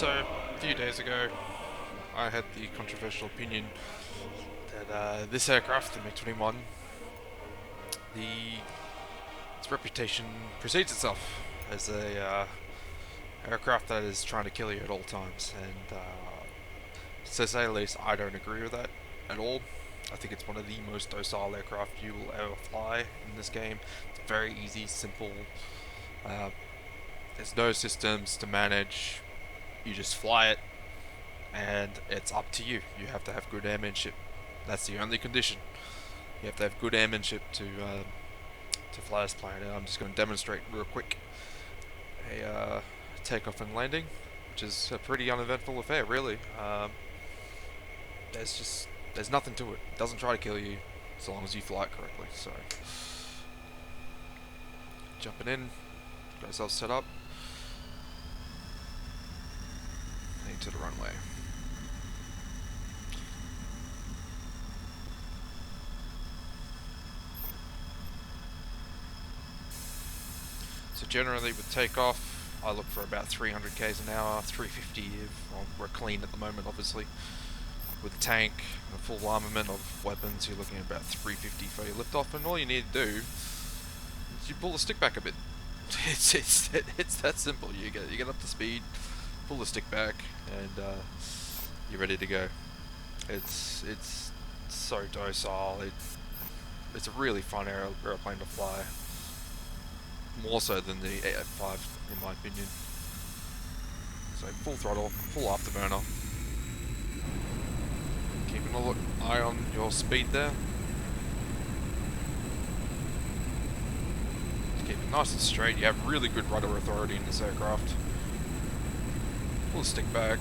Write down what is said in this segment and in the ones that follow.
So, a few days ago, I had the controversial opinion that this aircraft, the MiG21, its reputation precedes itself as a aircraft that is trying to kill you at all times, and to say the least, I don't agree with that at all. I think it's one of the most docile aircraft you will ever fly in this game. It's very easy, simple. There's no systems to manage. You just fly it, and it's up to you. You have to have good airmanship. That's the only condition. You have to have good airmanship to fly this plane. And I'm just going to demonstrate real quick a takeoff and landing, which is a pretty uneventful affair, really. There's nothing to it. It doesn't try to kill you as long as you fly it correctly. So, jumping in, got ourselves set up. To the runway. So generally with takeoff, I look for about 300 k's an hour, 350 if we're clean at the moment, obviously. With a tank and a full armament of weapons, you're looking at about 350 for your liftoff, and all you need to do is you pull the stick back a bit. It's that simple. You get up to speed, pull the stick back, and you're ready to go. It's so docile. It's a really fun aeroplane to fly, more so than the F5 in my opinion. So full throttle, full afterburner, keeping an eye on your speed there. Keep it nice and straight. You have really good rudder authority in this aircraft. Pull the stick back,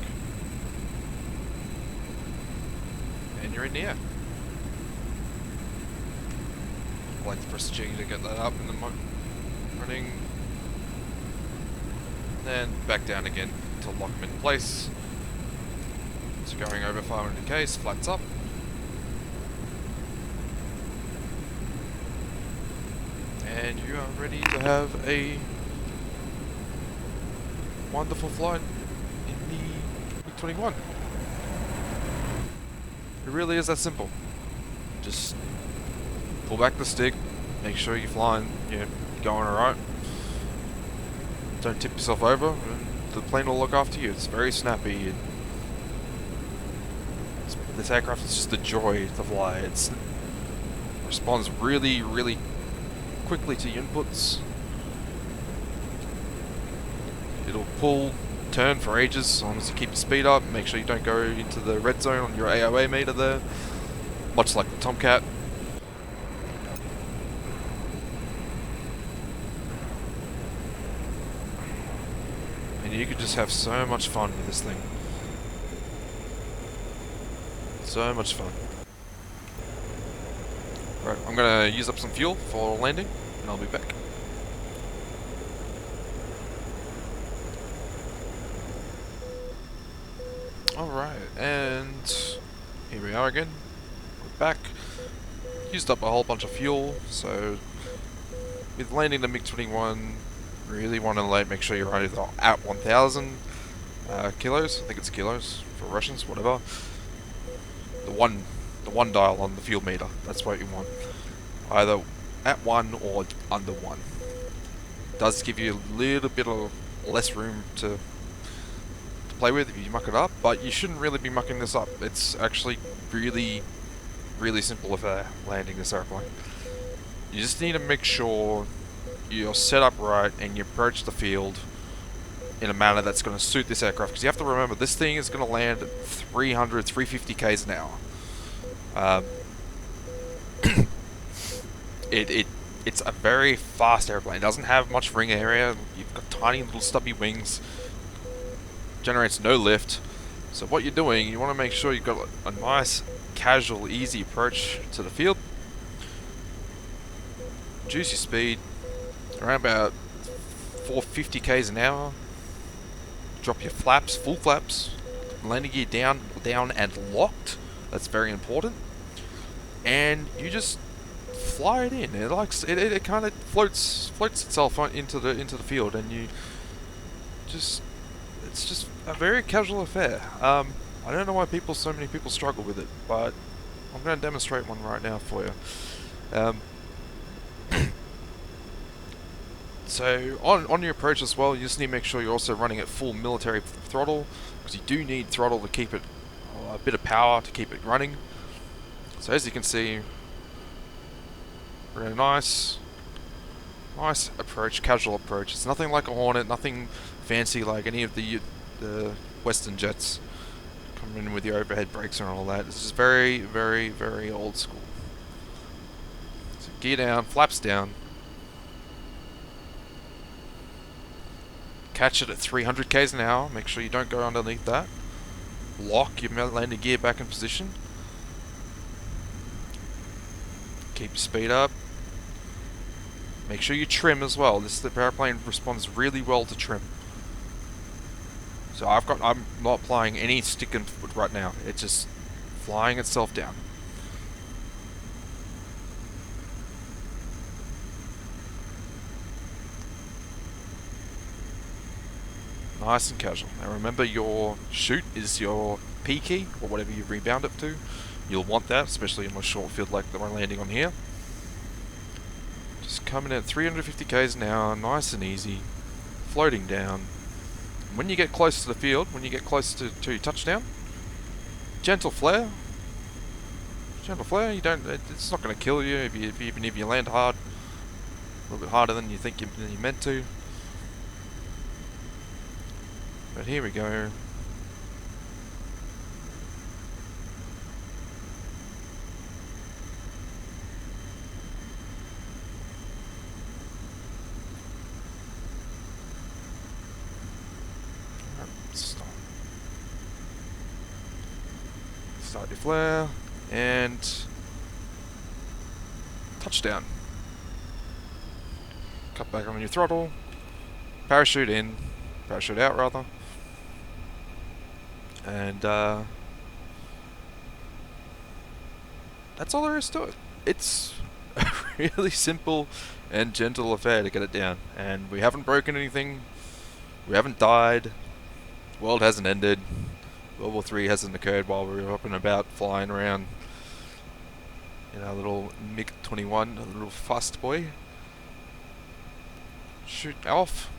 and you're in the air. I like to press G to get that up in the running, then back down again to lock them in place. So going over 500 k's, flats up. And you are ready to have a wonderful flight in the MiG21. It really is that simple. Just pull back the stick, make sure you're flying, you're going alright. Don't tip yourself over, and the plane will look after you. It's very snappy. This aircraft is just a joy to fly. It responds really, really quickly to your inputs. It'll pull, turn for ages as long as you keep your speed up. Make sure you don't go into the red zone on your AOA meter there, much like the Tomcat. And you could just have so much fun with this thing. So much fun. Right, I'm gonna use up some fuel for landing, and I'll be back. Alright, and here we are again. We're back. Used up a whole bunch of fuel, so with landing the MiG21, really want to make sure you're either at 1,000 kilos. I think it's kilos for Russians, whatever. The one dial on the fuel meter. That's what you want. Either at 1 or under 1. Does give you a little bit of less room to play with if you muck it up, but you shouldn't really be mucking this up. It's actually really, really simple affair landing this airplane. You just need to make sure you're set up right and you approach the field in a manner that's going to suit this aircraft, because you have to remember this thing is going to land at 300, 350 k's an hour. It's a very fast airplane. It doesn't have much wing area. You've got tiny little stubby wings. Generates no lift. So what you're doing, you want to make sure you've got a nice, casual, easy approach to the field. Reduce your speed around about 450 k's an hour. Drop your flaps, full flaps. Landing gear down and locked. That's very important. And you just fly it in. It kind of floats itself into the field, and you just it's just a very casual affair. I don't know why so many people struggle with it, but I'm going to demonstrate one right now for you. Um, so on your approach as well, you just need to make sure you're also running at full military throttle, because you do need throttle to keep it, a bit of power to keep it running. So as you can see, really nice approach, casual approach. It's nothing like a Hornet, nothing fancy like any of the Western jets coming in with your overhead brakes and all that. This is very, very, very old school. So gear down, flaps down. Catch it at 300 k's an hour. Make sure you don't go underneath that. Lock your landing gear back in position. Keep your speed up. Make sure you trim as well. The airplane responds really well to trim. So I'm not applying any stick and foot right now. It's just flying itself down. Nice and casual. Now remember, your chute is your P key, or whatever you rebound it to. You'll want that, especially in a short field like the one landing on here. Just coming in at 350 k's an hour, nice and easy, floating down. And when you get close to the field, when you get close to touchdown, gentle flare. Gentle flare. It's not going to kill you even if you land hard, a little bit harder than you think you meant to. But here we go. Start your flare and touchdown. Cut back on your throttle. Parachute in. Parachute out rather. And that's all there is to it. It's a really simple and gentle affair to get it down. And we haven't broken anything. We haven't died. The world hasn't ended. World War III hasn't occurred while we were up and about flying around in our little MiG21, a little fast boy. Shoot off.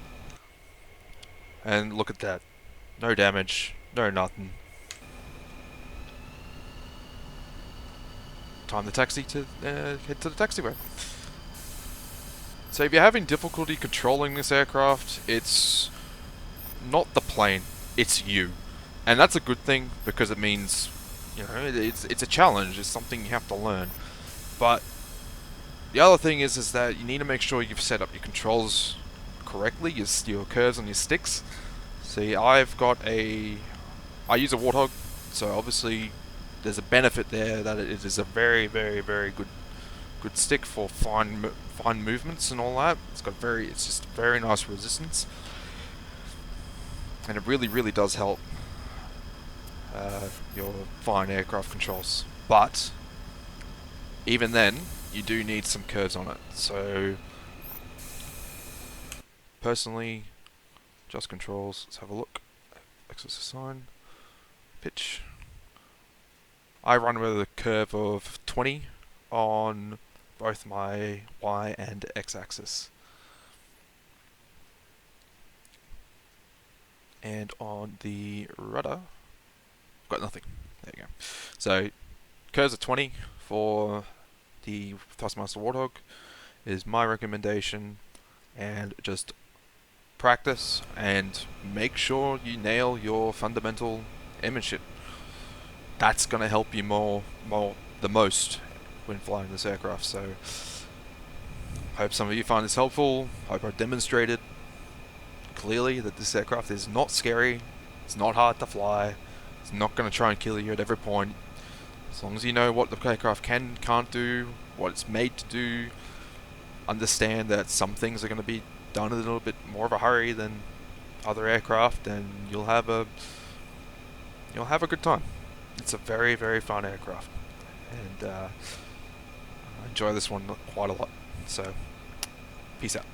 And look at that. No damage. No nothing. Time the taxi to head to the taxiway. So if you're having difficulty controlling this aircraft, it's not the plane, it's you. And that's a good thing, because it means, you know, it's a challenge, it's something you have to learn. But the other thing is that you need to make sure you've set up your controls correctly, your curves on your sticks. See, I use a Warthog, so obviously there's a benefit there that it is a very, very, very good stick for fine movements and all that. It's just very nice resistance, and it really, really does help your fine aircraft controls. But even then, you do need some curves on it. So personally, just controls. Let's have a look. Axis assign, pitch. I run with a curve of 20 on both my Y and X axis. And on the rudder, got nothing. There you go. So curves of 20 for the Thrustmaster Warthog is my recommendation, and just practice and make sure you nail your fundamental airmanship. That's going to help you the most when flying this aircraft. So hope some of you find this helpful. Hope I've demonstrated clearly that this aircraft is not scary, it's not hard to fly, it's not going to try and kill you at every point. As long as you know what the aircraft can't do, what it's made to do, understand that some things are going to be done in a little bit more of a hurry than other aircraft, and you'll have a good time. It's a very, very fun aircraft, and I enjoy this one quite a lot. So, peace out.